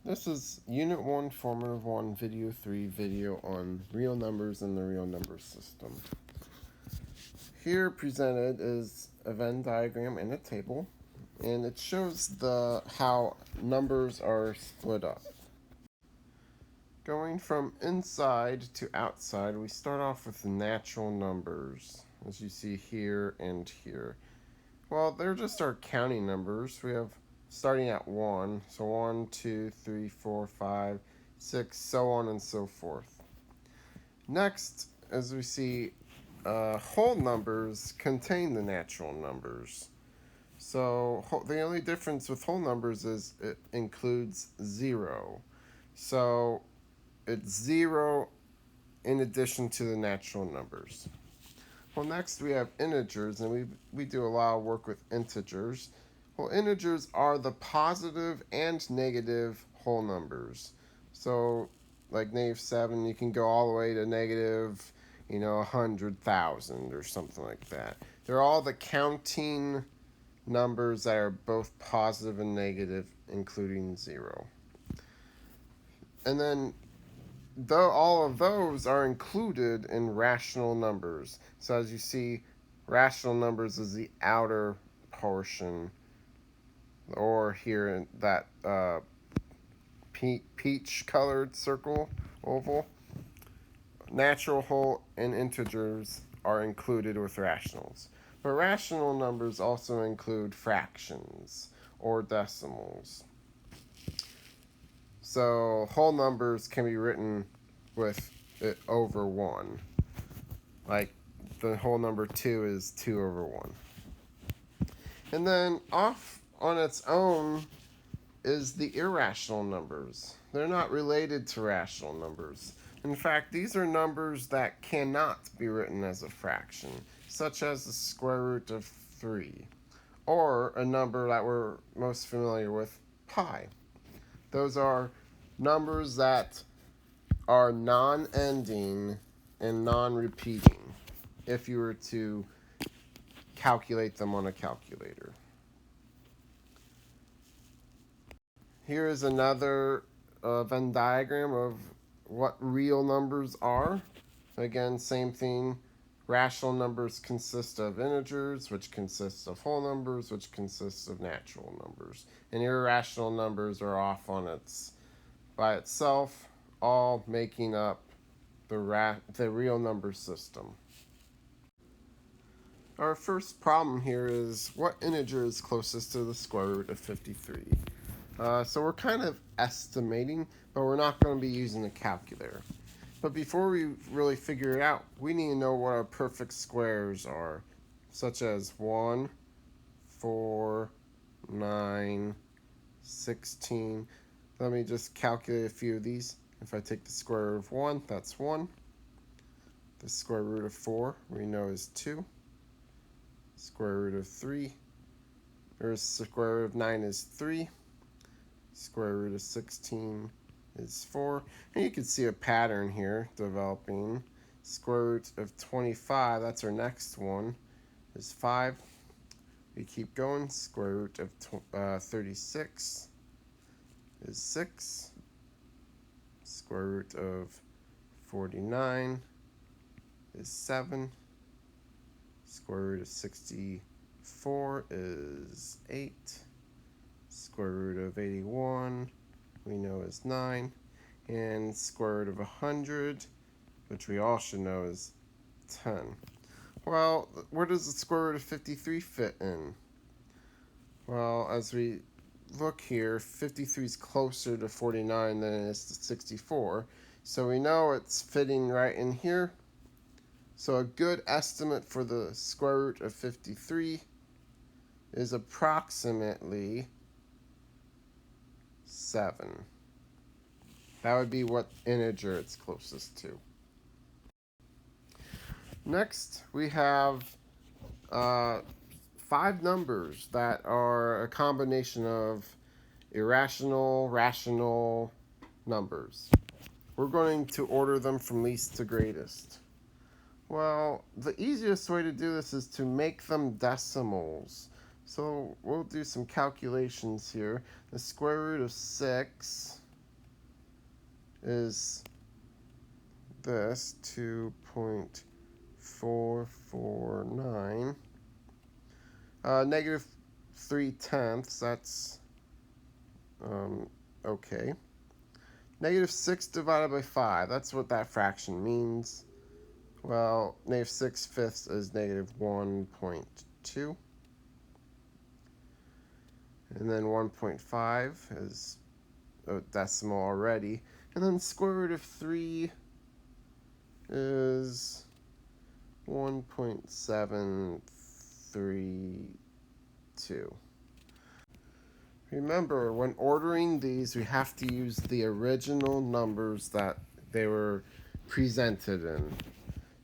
This is Unit 1, Formative 1, Video 3 video on real numbers and the real number system. Here presented is a Venn diagram and a table, and it shows how numbers are split up. Going from inside to outside, we start off with the natural numbers, as you see here and here. Well, they're just our counting numbers. We have starting at 1, so 1, 2, 3, 4, 5, 6, so on and so forth. Next, as we see, whole numbers contain the natural numbers. So the only difference with whole numbers is it includes 0. So it's 0 in addition to the natural numbers. Well, next we have integers, and we do a lot of work with integers. Well, integers are the positive and negative whole numbers. So, like -7, you can go all the way to negative, 100,000 or something like that. They're all the counting numbers that are both positive and negative, including 0. And then though all of those are included in rational numbers. So as you see, rational numbers is the outer portion, or here in that peach colored circle, oval. Natural, whole, and integers are included with rationals. But rational numbers also include fractions or decimals. So whole numbers can be written with it over 1. Like the whole number 2 is 2 over 1. And then off on its own is the irrational numbers. They're not related to rational numbers. In fact, these are numbers that cannot be written as a fraction, such as the square root of 3, or a number that we're most familiar with, pi. Those are numbers that are non-ending and non-repeating if you were to calculate them on a calculator. Here is another Venn diagram of what real numbers are. Again, same thing. Rational numbers consist of integers, which consists of whole numbers, which consists of natural numbers. And irrational numbers are off on by itself, all making up the real number system. Our first problem here is what integer is closest to the square root of 53? So we're kind of estimating, but we're not going to be using a calculator. But before we really figure it out, we need to know what our perfect squares are, such as 1, 4, 9, 16. Let me just calculate a few of these. If I take the square root of 1, that's 1. The square root of 4, we know is 2. Square root of 3, or square root of 9 is 3. Square root of 16 is 4. And you can see a pattern here developing. Square root of 25, that's our next one, is 5. We keep going. Square root of 36 is 6. Square root of 49 is 7. Square root of 64 is 8. Square root of 81, we know is 9. And square root of 100, which we all should know is 10. Well, where does the square root of 53 fit in? Well, as we look here, 53 is closer to 49 than it is to 64. So we know it's fitting right in here. So a good estimate for the square root of 53 is approximately 7. That would be what integer it's closest to. Next, we have 5 numbers that are a combination of irrational, rational numbers. We're going to order them from least to greatest. Well, the easiest way to do this is to make them decimals. So we'll do some calculations here. The square root of 6 is this 2.449. Negative 3/10, that's okay. Negative 6 divided by 5, that's what that fraction means. Well, negative 6/5 is negative 1.2. And then 1.5 is a decimal already. And then square root of 3 is 1.732. Remember, when ordering these, we have to use the original numbers that they were presented in.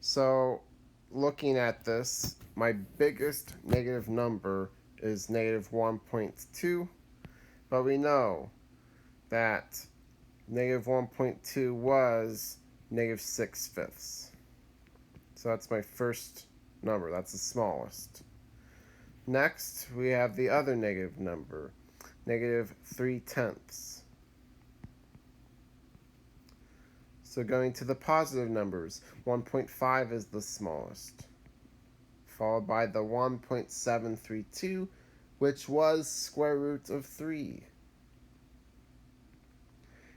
So, looking at this, my biggest negative number is negative 1.2, but we know that negative 1.2 was negative 6/5. So that's my first number, that's the smallest. Next, we have the other negative number, negative 3/10. So going to the positive numbers, 1.5 is the smallest, followed by the 1.732, which was square root of 3.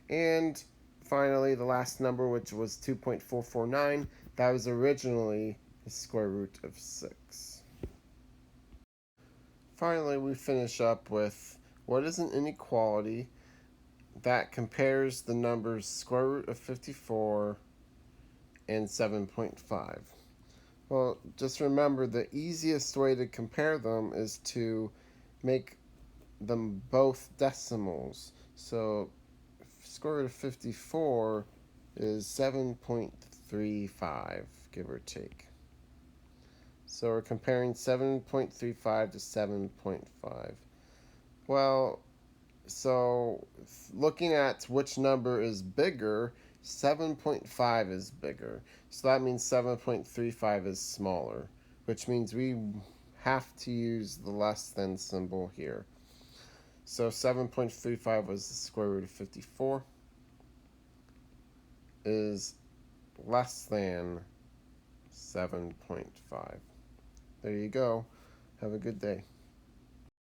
And finally, the last number, which was 2.449, that was originally the square root of 6. Finally, we finish up with what is an inequality that compares the numbers square root of 54 and 7.5. Well, just remember the easiest way to compare them is to make them both decimals. So square root of 54 is 7.35, give or take. So we're comparing 7.35 to 7.5. Well, so looking at which number is bigger, 7.5 is bigger. So that means 7.35 is smaller, which means we have to use the less than symbol here. So 7.35 was the square root of 54 is less than 7.5. There you go. Have a good day.